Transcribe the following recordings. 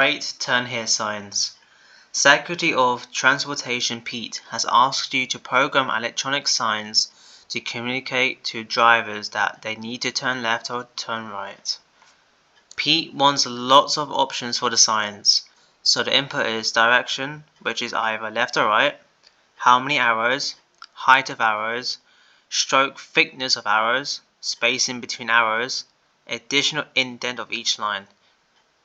Create turn here signs. Secretary of Transportation Pete has asked you to program electronic signs to communicate to drivers that they need to turn left or turn right. Pete wants lots of options for the signs, so the input is direction, which is either left or right, how many arrows, height of arrows, stroke thickness of arrows, spacing between arrows, additional indent of each line.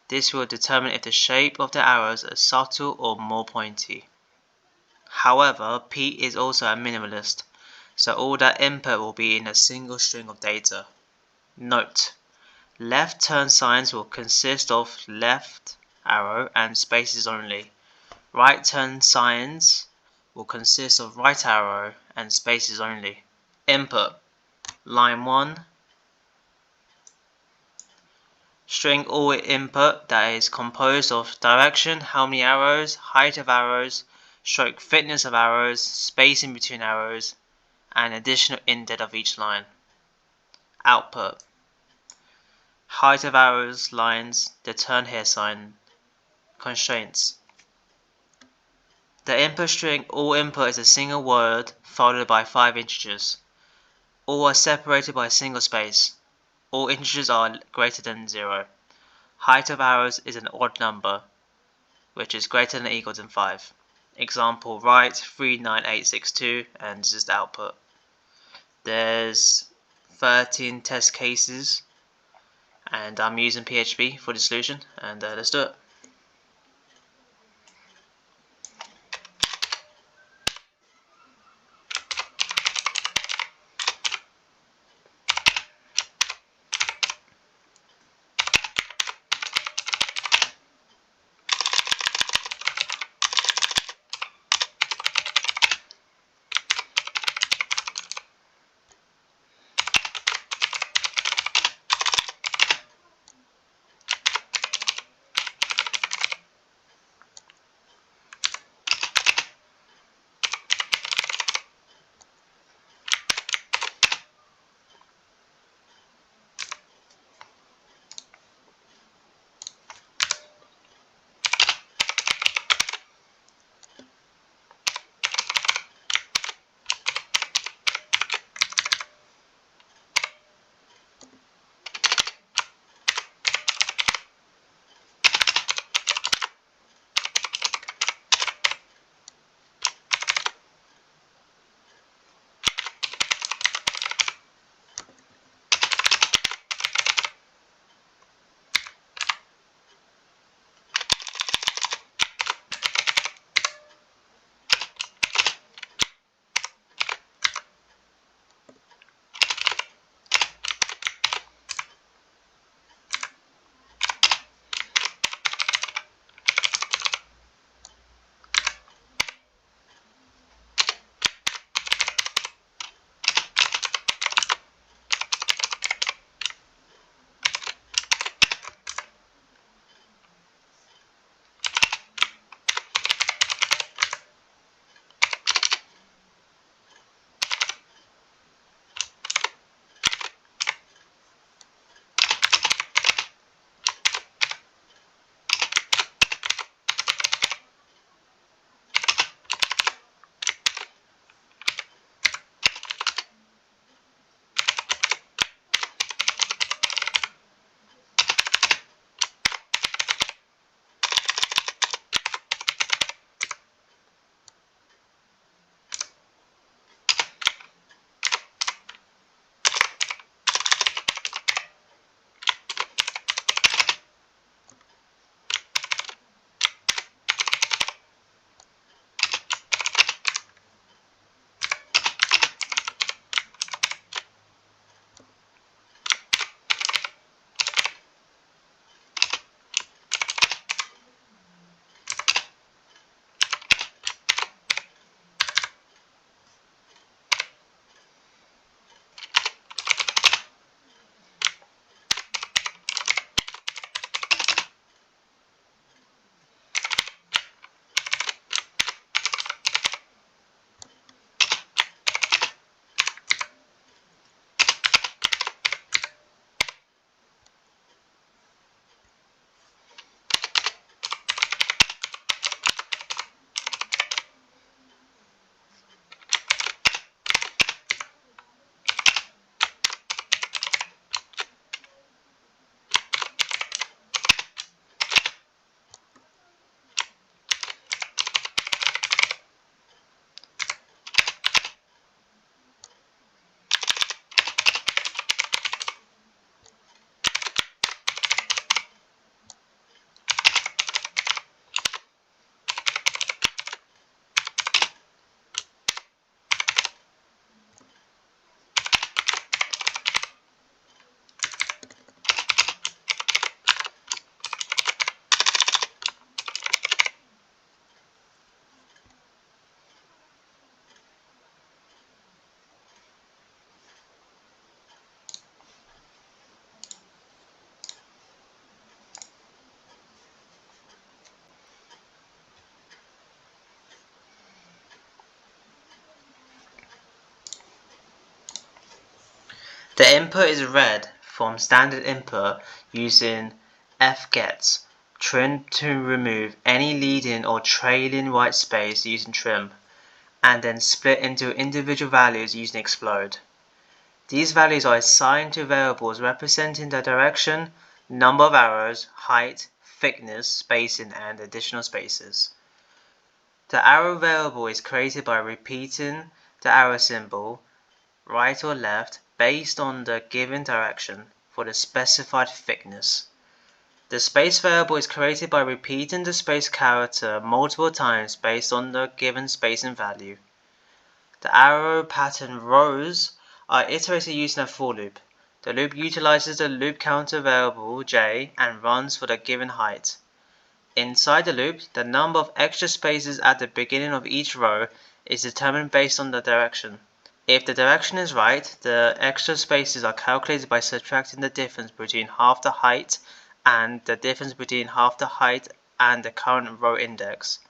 This will determine if the shape of the arrows is subtle or more pointy. However, Pete is also a minimalist, so all that input will be in a single string of data. Note: left turn signs will consist of left arrow and spaces only. Right turn signs will consist of right arrow and spaces only. Input: line 1, string all input that is composed of direction, how many arrows, height of arrows, stroke thickness of arrows, spacing between arrows, and additional indent of each line. Output: height of arrows lines, the turn here sign. Constraints: the input string all input is a single word followed by 5 integers. All are separated by a single space. All integers are greater than 0. Height of arrows is an odd number, which is greater than or equal than 5. Example, write 39862, and this is the output. There's 13 test cases, and I'm using PHP for the solution, and let's do it. input is read from standard input using fgets trim to remove any leading or trailing whitespace using trim, and then split into individual values using explode. These values are assigned to variables representing the direction, number of arrows, height, thickness, spacing, and additional spaces. The arrow variable is created by repeating the arrow symbol, right or left, based on the given direction for the specified thickness. The space variable is created by repeating the space character multiple times based on the given spacing value. The arrow pattern rows are iterated using a for loop. The loop utilizes the loop counter variable j and runs for the given height. Inside the loop, the number of extra spaces at the beginning of each row is determined based on the direction. If the direction is right, the extra spaces are calculated by subtracting the difference between half the height and the difference between half the height and the current row index.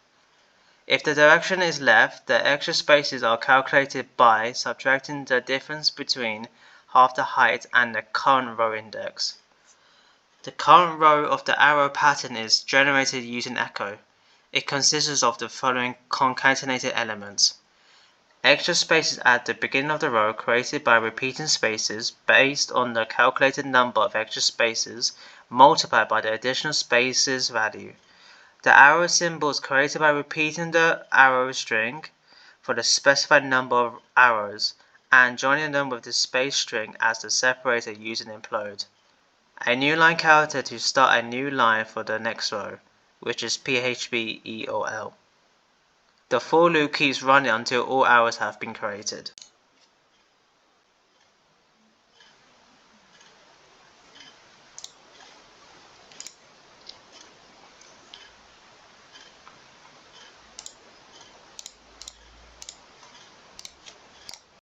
If the direction is left, the extra spaces are calculated by subtracting the difference between half the height and the current row index. The current row of the arrow pattern is generated using echo. It consists of the following concatenated elements. Extra spaces at the beginning of the row created by repeating spaces based on the calculated number of extra spaces multiplied by the additional spaces value. The arrow symbol is created by repeating the arrow string for the specified number of arrows and joining them with the space string as the separator using implode. A new line character to start a new line for the next row, which is php eol. The for loop keeps running until all arrows have been created.